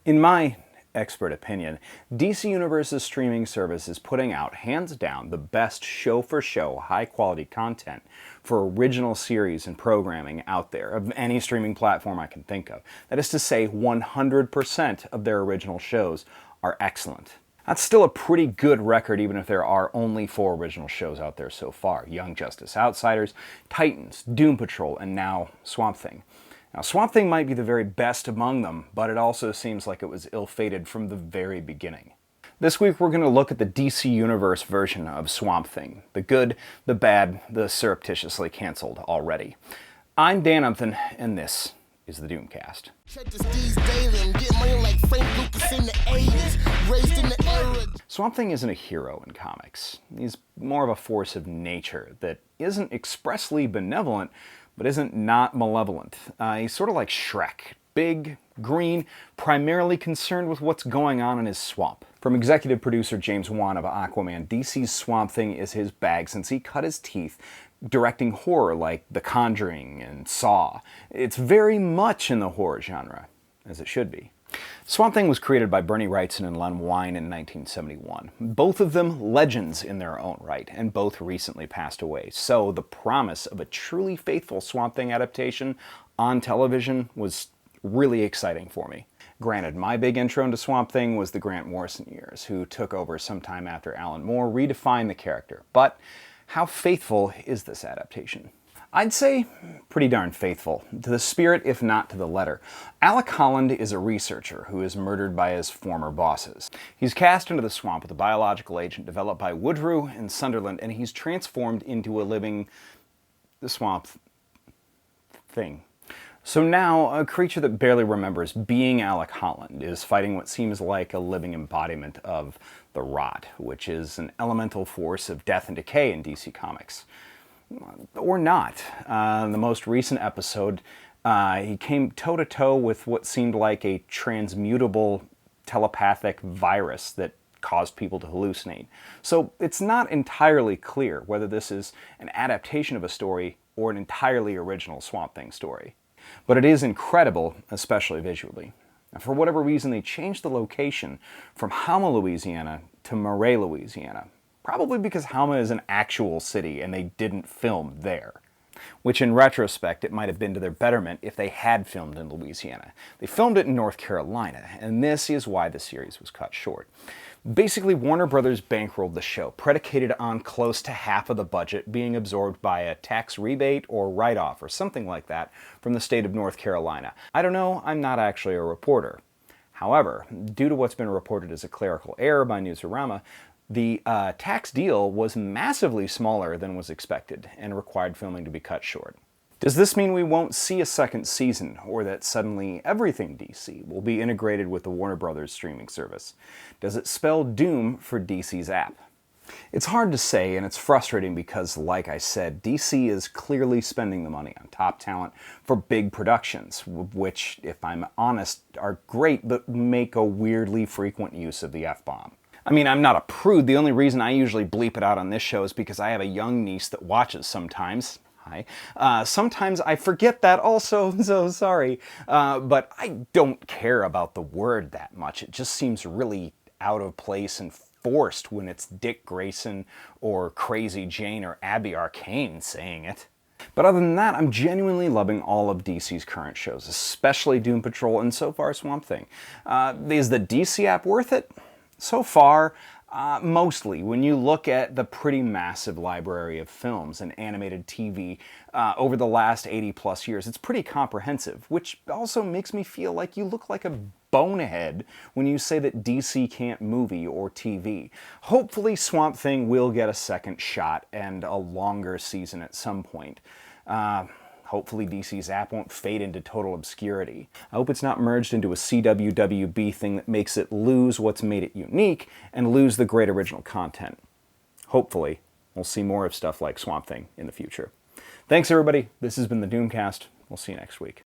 In my expert opinion, DC Universe's streaming service is putting out, hands down, the best show-for-show, high-quality content for original series and programming out there, of any streaming platform I can think of. That is to say, 100% of their original shows are excellent. That's still a pretty good record, even if there are only 4 original shows out there so far: Young Justice Outsiders, Titans, Doom Patrol, and now Swamp Thing. Now, Swamp Thing might be the very best among them, but it also seems like it was ill-fated from the very beginning. This week we're going to look at the DC Universe version of Swamp Thing. The good, the bad, the surreptitiously cancelled already. I'm Dan Umpton, and this is the Doomcast. Swamp Thing isn't a hero in comics. He's more of a force of nature that isn't expressly benevolent, but isn't not malevolent. He's sort of like Shrek. Big, green, primarily concerned with what's going on in his swamp. From executive producer James Wan of Aquaman, DC's Swamp Thing is his bag since he cut his teeth directing horror like The Conjuring and Saw. It's very much in the horror genre, as it should be. Swamp Thing was created by Bernie Wrightson and Len Wein in 1971. Both of them legends in their own right, and both recently passed away. So the promise of a truly faithful Swamp Thing adaptation on television was really exciting for me. Granted, my big intro into Swamp Thing was the Grant Morrison years, who took over sometime after Alan Moore redefined the character. But how faithful is this adaptation? I'd say pretty darn faithful, to the spirit if not to the letter. Alec Holland is a researcher who is murdered by his former bosses. He's cast into the swamp with a biological agent developed by Woodrue and Sunderland, and he's transformed into a living swamp thing. So now, a creature that barely remembers being Alec Holland is fighting what seems like a living embodiment of the Rot, which is an elemental force of death and decay in DC Comics. Or not. In the most recent episode, he came toe-to-toe with what seemed like a transmutable telepathic virus that caused people to hallucinate. So it's not entirely clear whether this is an adaptation of a story or an entirely original Swamp Thing story. But it is incredible, especially visually. For whatever reason, they changed the location from Halma, Louisiana to Murray, Louisiana. Probably because Halma is an actual city and they didn't film there. Which in retrospect, it might have been to their betterment if they had filmed in Louisiana. They filmed it in North Carolina, and this is why the series was cut short. Basically, Warner Brothers bankrolled the show, predicated on close to half of the budget being absorbed by a tax rebate or write-off or something like that from the state of North Carolina. I don't know, I'm not actually a reporter. However, due to what's been reported as a clerical error by Newsarama, the tax deal was massively smaller than was expected and required filming to be cut short. Does this mean we won't see a second season, or that suddenly everything DC will be integrated with the Warner Brothers streaming service? Does it spell doom for DC's app? It's hard to say, and it's frustrating because, like I said, DC is clearly spending the money on top talent for big productions, which, if I'm honest, are great but make a weirdly frequent use of the F-bomb. I mean, I'm not a prude. The only reason I usually bleep it out on this show is because I have a young niece that watches sometimes. Hi. Sometimes I forget that also, so sorry. But I don't care about the word that much. It just seems really out of place and forced when it's Dick Grayson or Crazy Jane or Abby Arcane saying it. But other than that, I'm genuinely loving all of DC's current shows, especially Doom Patrol and so far Swamp Thing. Is the DC app worth it? So far, mostly. When you look at the pretty massive library of films and animated TV over the last 80 plus years, it's pretty comprehensive, which also makes me feel like you look like a bonehead when you say that DC can't movie or TV. Hopefully Swamp Thing will get a second shot and a longer season at some point. Hopefully DC's app won't fade into total obscurity. I hope it's not merged into a CWWB thing that makes it lose what's made it unique and lose the great original content. Hopefully, we'll see more of stuff like Swamp Thing in the future. Thanks everybody, this has been the Doomcast. We'll see you next week.